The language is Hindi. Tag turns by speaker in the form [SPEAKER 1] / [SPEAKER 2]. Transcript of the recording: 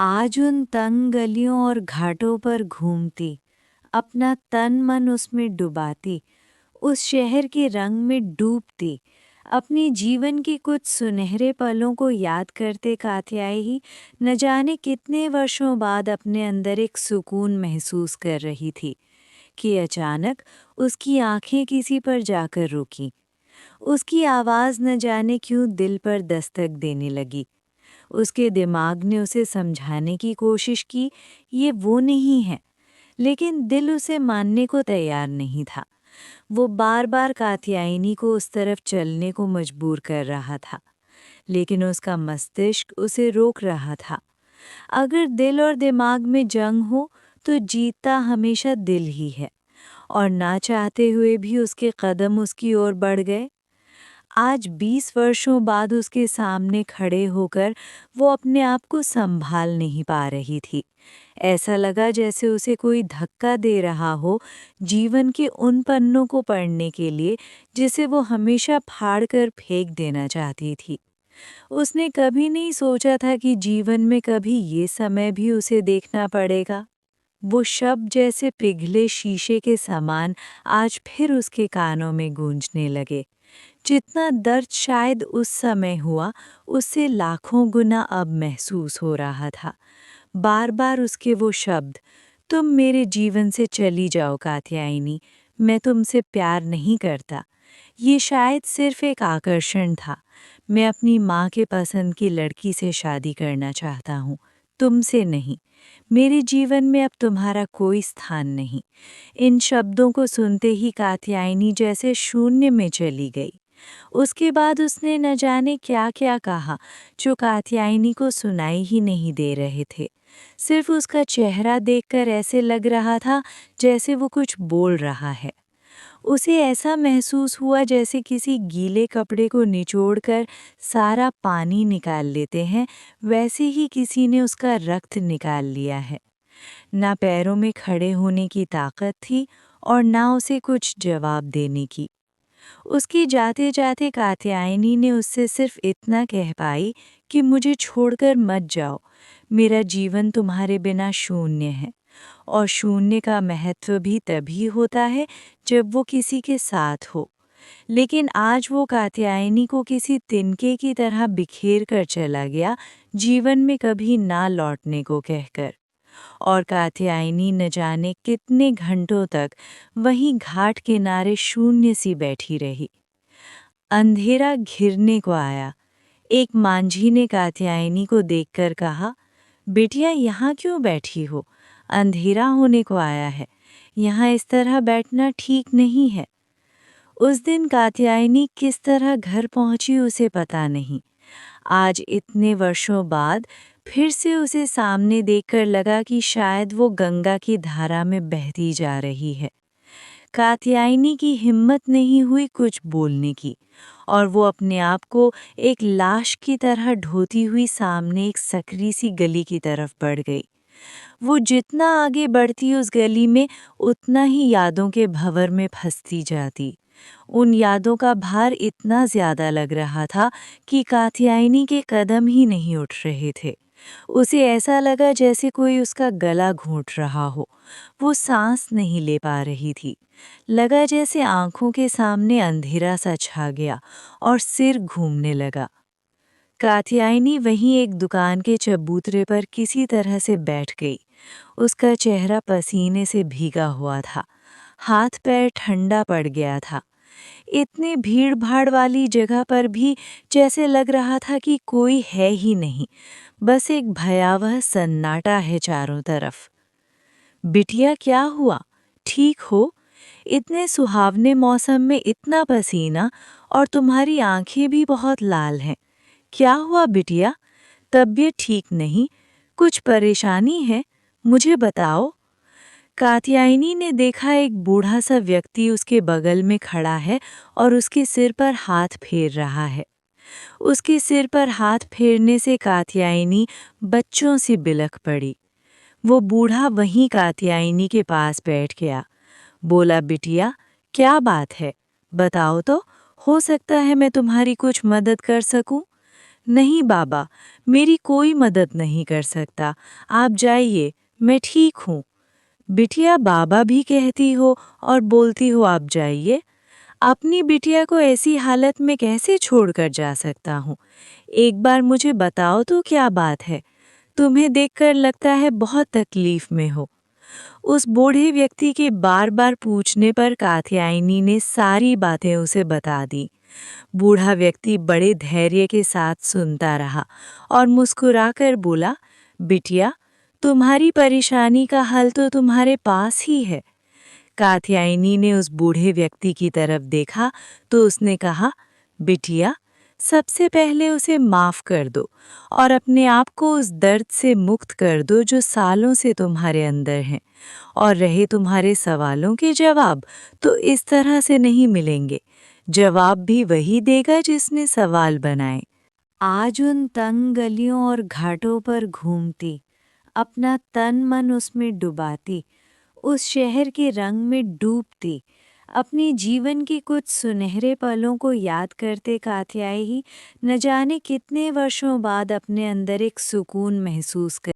[SPEAKER 1] आज उन तंग गलियों और घाटों पर घूमती, अपना तन मन उसमें डुबाती, उस शहर के रंग में डूबती, अपने जीवन के कुछ सुनहरे पलों को याद करते कात्यायी न जाने कितने वर्षों बाद अपने अंदर एक सुकून महसूस कर रही थी कि अचानक उसकी आंखें किसी पर जाकर रुकीं। उसकी आवाज़ न जाने क्यों दिल पर दस्तक देने लगी। उसके दिमाग ने उसे समझाने की कोशिश की, ये वो नहीं है, लेकिन दिल उसे मानने को तैयार नहीं था। वो बार बार कात्यायनी को उस तरफ चलने को मजबूर कर रहा था, लेकिन उसका मस्तिष्क उसे रोक रहा था। अगर दिल और दिमाग में जंग हो तो जीतता हमेशा दिल ही है, और ना चाहते हुए भी उसके कदम उसकी ओर बढ़ गए। आज 20 वर्षों बाद उसके सामने खड़े होकर वो अपने आप को संभाल नहीं पा रही थी। ऐसा लगा जैसे उसे कोई धक्का दे रहा हो जीवन के उन पन्नों को पढ़ने के लिए जिसे वो हमेशा फाड़ कर फेंक देना चाहती थी। उसने कभी नहीं सोचा था कि जीवन में कभी ये समय भी उसे देखना पड़ेगा। वो शब्द जैसे पिघले शीशे के समान आज फिर उसके कानों में गूंजने लगे। जितना दर्द शायद उस समय हुआ, उससे लाखों गुना अब महसूस हो रहा था। बार बार उसके वो शब्द, तुम मेरे जीवन से चली जाओ कात्यायनी, मैं तुमसे प्यार नहीं करता। ये शायद सिर्फ एक आकर्षण था। मैं अपनी माँ के पसंद की लड़की से शादी करना चाहता हूँ, तुमसे नहीं। मेरे जीवन में अब तुम्हारा कोई स्थान नहीं। इन शब्दों को सुनते ही कात्यायनी जैसे शून्य में चली गई। उसके बाद उसने न जाने क्या क्या कहा, जो कात्यायनी को सुनाई ही नहीं दे रहे थे। सिर्फ उसका चेहरा देखकर ऐसे लग रहा था जैसे वो कुछ बोल रहा है। उसे ऐसा महसूस हुआ जैसे किसी गीले कपड़े को निचोड़कर सारा पानी निकाल लेते हैं, वैसे ही किसी ने उसका रक्त निकाल लिया है। ना पैरों में खड़े होने की ताकत थी और ना उसे कुछ जवाब देने की। उसकी जाते जाते कात्यायनी ने उससे सिर्फ इतना कह पाई कि मुझे छोड़कर मत जाओ, मेरा जीवन तुम्हारे बिना शून्य है। और शून्य का महत्व भी तभी होता है जब वो किसी के साथ हो। लेकिन आज वो कात्यायनी को किसी तिनके की तरह बिखेर कर चला गया, जीवन में कभी ना लौटने को कहकर। और कात्यायनी न जाने कितने घंटों तक वहीं घाट किनारे शून्य सी बैठी रही। अंधेरा घिरने को आया। एक मांझी ने कात्यायनी को देखकर कहा, बेटिया यहाँ क्यों बैठी हो? अंधेरा होने को आया है, यहाँ इस तरह बैठना ठीक नहीं है। उस दिन कात्यायनी किस तरह घर पहुंची उसे पता नहीं। आज इतने वर्षों बाद फिर से उसे सामने देखकर लगा कि शायद वो गंगा की धारा में बहती जा रही है। कात्यायनी की हिम्मत नहीं हुई कुछ बोलने की, और वो अपने आप को एक लाश की तरह ढोती हुई सामने एक सकरी सी गली की तरफ बढ़ गई। वो जितना आगे बढ़ती उस गली में, उतना ही यादों के भंवर में फंसती जाती। उन यादों का भार इतना ज्यादा लग रहा था कि कात्यायनी के कदम ही नहीं उठ रहे थे। उसे ऐसा लगा जैसे कोई उसका गला घोंट रहा हो। वो सांस नहीं ले पा रही थी। लगा जैसे आंखों के सामने अंधेरा सा छा गया और सिर घूमने लगा। कात्यायनी वहीं एक दुकान के चबूतरे पर किसी तरह से बैठ गई। उसका चेहरा पसीने से भीगा हुआ था, हाथ पैर ठंडा पड़ गया था। इतनी भीड़ भाड़ वाली जगह पर भी जैसे लग रहा था कि कोई है ही नहीं, बस एक भयावह सन्नाटा है चारों तरफ। बिटिया क्या हुआ? ठीक हो? इतने सुहावने मौसम में इतना पसीना, और तुम्हारी आंखें भी बहुत लाल हैं। क्या हुआ बिटिया? तबीयत ठीक नहीं? कुछ परेशानी है? मुझे बताओ। कात्यायनी ने देखा एक बूढ़ा सा व्यक्ति उसके बगल में खड़ा है और उसके सिर पर हाथ फेर रहा है। उसके सिर पर हाथ फेरने से कात्यायनी बच्चों सी बिलख पड़ी। वो बूढ़ा वहीं कात्यायनी के पास बैठ गया। बोला, बिटिया क्या बात है? बताओ तो, हो सकता है मैं तुम्हारी कुछ मदद कर सकूं। नहीं बाबा, मेरी कोई मदद नहीं कर सकता, आप जाइए, मैं ठीक हूँ। बिटिया बाबा भी कहती हो और बोलती हो आप जाइए। अपनी बिटिया को ऐसी हालत में कैसे छोड़कर जा सकता हूँ? एक बार मुझे बताओ तो क्या बात है? तुम्हें देखकर लगता है बहुत तकलीफ में हो। उस बूढ़े व्यक्ति के बार बार पूछने पर कात्यायनी ने सारी बातें उसे बता दी। बूढ़ा व्यक्ति बड़े धैर्य के साथ सुनता रहा और मुस्कुराकर बोला, बिटिया, तुम्हारी परेशानी का हल तो तुम्हारे पास ही है। कात्यायनी ने उस बूढ़े व्यक्ति की तरफ देखा तो उसने कहा, बिटिया, सबसे पहले उसे माफ कर दो और अपने आप को उस दर्द से मुक्त कर दो जो सालों से तुम्हारे अंदर है। और रहे तुम्हारे सवालों के जवाब, तो इस तरह से नहीं मिलेंगे। जवाब भी वही देगा जिसने सवाल बनाए। आज उन तंग गलियों और घाटों पर घूमती, अपना तन मन उसमें डुबाती, उस शहर के रंग में डूबती, अपने जीवन के कुछ सुनहरे पलों को याद करते कात्यायनी न जाने कितने वर्षों बाद अपने अंदर एक सुकून महसूस कर